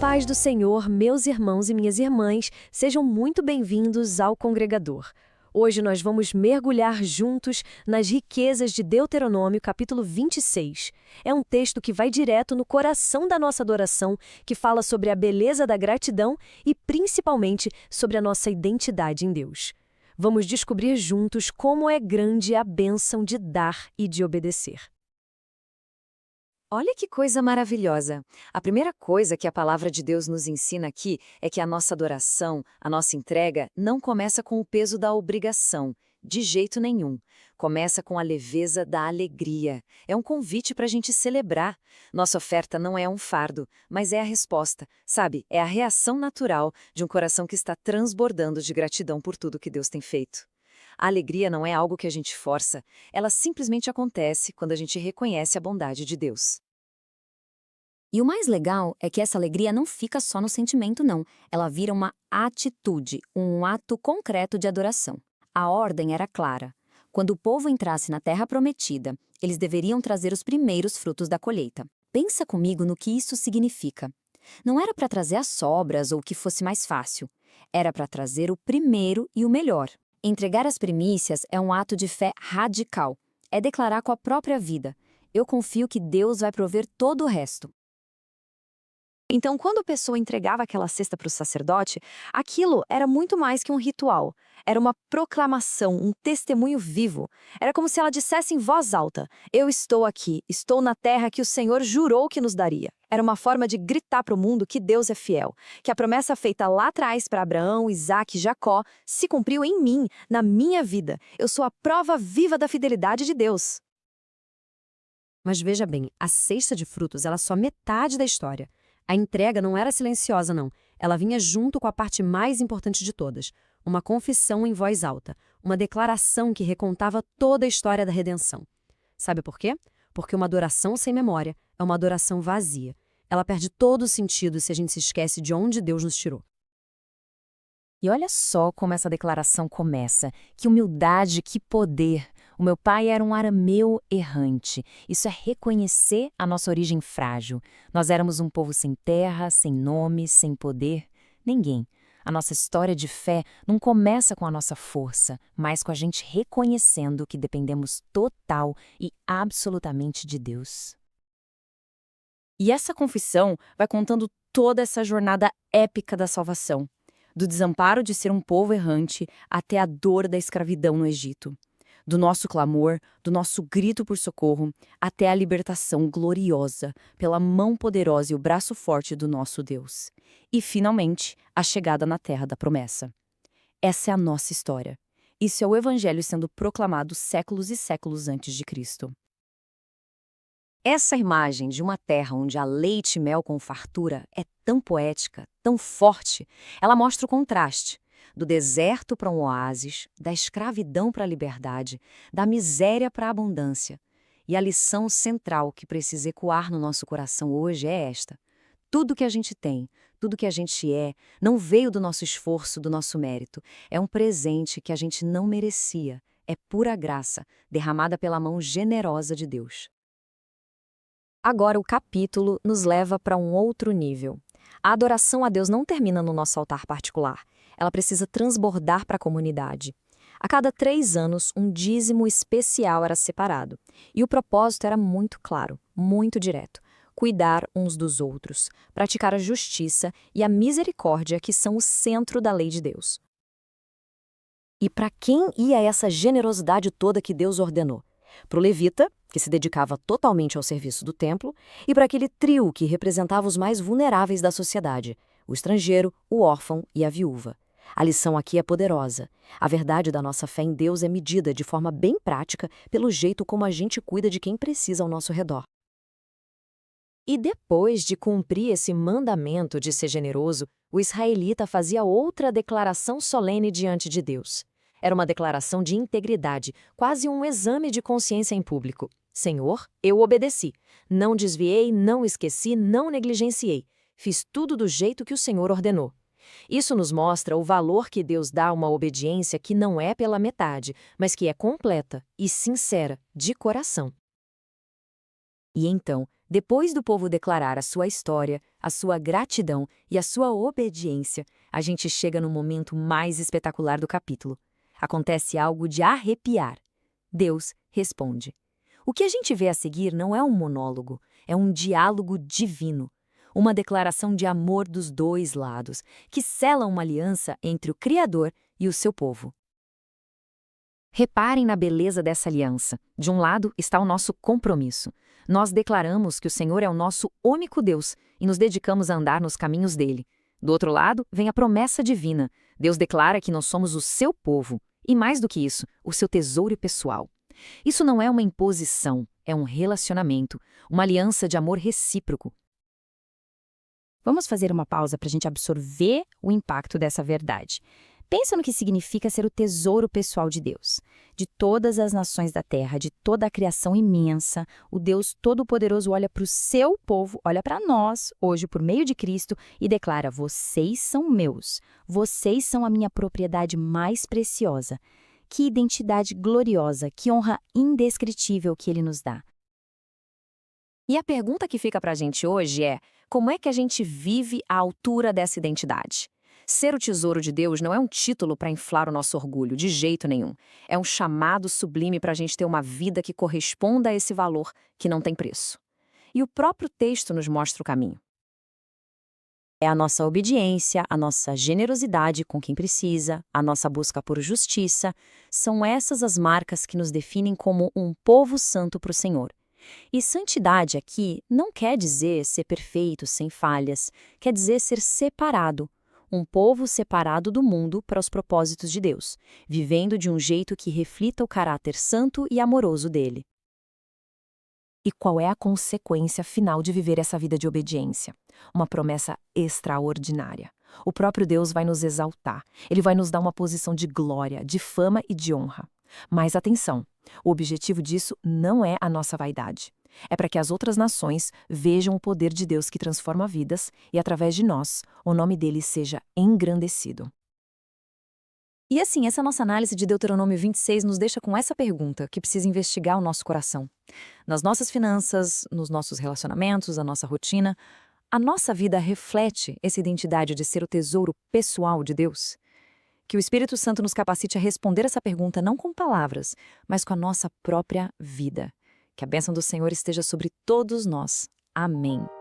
paz do Senhor, meus irmãos e minhas irmãs, sejam muito bem-vindos ao Congregador. Hoje nós vamos mergulhar juntos nas riquezas de Deuteronômio, capítulo 26. É um texto que vai direto no coração da nossa adoração, que fala sobre a beleza da gratidão e principalmente sobre a nossa identidade em Deus. Vamos descobrir juntos como é grande a bênção de dar e de obedecer. Olha que coisa maravilhosa! A primeira coisa que a palavra de Deus nos ensina aqui é que a nossa adoração, a nossa entrega, não começa com o peso da obrigação, de jeito nenhum. Começa com a leveza da alegria. É um convite para a gente celebrar. Nossa oferta não é um fardo, mas é a resposta, sabe? É a reação natural de um coração que está transbordando de gratidão por tudo que Deus tem feito. A alegria não é algo que a gente força, ela simplesmente acontece quando a gente reconhece a bondade de Deus. E o mais legal é que essa alegria não fica só no sentimento, não. Ela vira uma atitude, um ato concreto de adoração. A ordem era clara. Quando o povo entrasse na Terra Prometida, eles deveriam trazer os primeiros frutos da colheita. Pensa comigo no que isso significa. Não era para trazer as sobras ou o que fosse mais fácil. Era para trazer o primeiro e o melhor. Entregar as primícias é um ato de fé radical. É declarar com a própria vida: eu confio que Deus vai prover todo o resto. Então, quando a pessoa entregava aquela cesta para o sacerdote, aquilo era muito mais que um ritual. Era uma proclamação, um testemunho vivo. Era como se ela dissesse em voz alta: eu estou aqui, estou na terra que o Senhor jurou que nos daria. Era uma forma de gritar para o mundo que Deus é fiel, que a promessa feita lá atrás para Abraão, Isaque e Jacó se cumpriu em mim, na minha vida. Eu sou a prova viva da fidelidade de Deus. Mas veja bem, a cesta de frutos ela é só metade da história. A entrega não era silenciosa, não. Ela vinha junto com a parte mais importante de todas, uma confissão em voz alta, uma declaração que recontava toda a história da redenção. Sabe por quê? Porque uma adoração sem memória é uma adoração vazia. Ela perde todo o sentido se a gente se esquece de onde Deus nos tirou. E olha só como essa declaração começa. Que humildade, que poder! O meu pai era um arameu errante. Isso é reconhecer a nossa origem frágil. Nós éramos um povo sem terra, sem nome, sem poder. Ninguém. A nossa história de fé não começa com a nossa força, mas com a gente reconhecendo que dependemos total e absolutamente de Deus. E essa confissão vai contando toda essa jornada épica da salvação. Do desamparo de ser um povo errante até a dor da escravidão no Egito. Do nosso clamor, do nosso grito por socorro, até a libertação gloriosa pela mão poderosa e o braço forte do nosso Deus. E, finalmente, a chegada na terra da promessa. Essa é a nossa história. Isso é o Evangelho sendo proclamado séculos e séculos antes de Cristo. Essa imagem de uma terra onde há leite e mel com fartura é tão poética, tão forte. Ela mostra o contraste do deserto para um oásis, da escravidão para a liberdade, da miséria para a abundância. E a lição central que precisa ecoar no nosso coração hoje é esta: tudo que a gente tem, tudo que a gente é, não veio do nosso esforço, do nosso mérito. É um presente que a gente não merecia. É pura graça, derramada pela mão generosa de Deus. Agora o capítulo nos leva para um outro nível. A adoração a Deus não termina no nosso altar particular. Ela precisa transbordar para a comunidade. A cada 3 anos, um dízimo especial era separado. E o propósito era muito claro, muito direto: cuidar uns dos outros, praticar a justiça e a misericórdia que são o centro da lei de Deus. E para quem ia essa generosidade toda que Deus ordenou? Para o levita, que se dedicava totalmente ao serviço do templo, e para aquele trio que representava os mais vulneráveis da sociedade: o estrangeiro, o órfão e a viúva. A lição aqui é poderosa. A verdade da nossa fé em Deus é medida de forma bem prática pelo jeito como a gente cuida de quem precisa ao nosso redor. E depois de cumprir esse mandamento de ser generoso, o israelita fazia outra declaração solene diante de Deus. Era uma declaração de integridade, quase um exame de consciência em público. Senhor, eu obedeci. Não desviei, não esqueci, não negligenciei. Fiz tudo do jeito que o Senhor ordenou. Isso nos mostra o valor que Deus dá a uma obediência que não é pela metade, mas que é completa e sincera, de coração. E então, Depois do povo declarar a sua história, a sua gratidão e a sua obediência, a gente chega no momento mais espetacular do capítulo. Acontece algo de arrepiar. Deus responde. O que a gente vê a seguir não é um monólogo, é um diálogo divino. Uma declaração de amor dos dois lados, que sela uma aliança entre o Criador e o seu povo. Reparem na beleza dessa aliança. De um lado está o nosso compromisso. Nós declaramos que o Senhor é o nosso único Deus e nos dedicamos a andar nos caminhos dele. Do outro lado, vem a promessa divina. Deus declara que nós somos o seu povo e, mais do que isso, o seu tesouro pessoal. Isso não é uma imposição, é um relacionamento, uma aliança de amor recíproco. Vamos fazer uma pausa para a gente absorver o impacto dessa verdade. Pensa no que significa ser o tesouro pessoal de Deus. De todas as nações da terra, de toda a criação imensa, o Deus Todo-Poderoso olha para o seu povo, olha para nós, hoje por meio de Cristo, e declara: vocês são meus, vocês são a minha propriedade mais preciosa. Que identidade gloriosa, que honra indescritível que Ele nos dá. E a pergunta que fica para a gente hoje é: como é que a gente vive à altura dessa identidade? Ser o tesouro de Deus não é um título para inflar o nosso orgulho, de jeito nenhum. É um chamado sublime para a gente ter uma vida que corresponda a esse valor que não tem preço. E o próprio texto nos mostra o caminho. É a nossa obediência, a nossa generosidade com quem precisa, a nossa busca por justiça, são essas as marcas que nos definem como um povo santo para o Senhor. E santidade aqui não quer dizer ser perfeito, sem falhas, quer dizer ser separado. Um povo separado do mundo para os propósitos de Deus, vivendo de um jeito que reflita o caráter santo e amoroso dele. E qual é a consequência final de viver essa vida de obediência? Uma promessa extraordinária. O próprio Deus vai nos exaltar. Ele vai nos dar uma posição de glória, de fama e de honra. Mas atenção, o objetivo disso não é a nossa vaidade. É para que as outras nações vejam o poder de Deus que transforma vidas e, através de nós, o nome dele seja engrandecido. E assim, essa nossa análise de Deuteronômio 26 nos deixa com essa pergunta que precisa investigar o nosso coração. Nas nossas finanças, nos nossos relacionamentos, a nossa rotina, a nossa vida reflete essa identidade de ser o tesouro pessoal de Deus? Que o Espírito Santo nos capacite a responder essa pergunta não com palavras, mas com a nossa própria vida. Que a bênção do Senhor esteja sobre todos nós. Amém.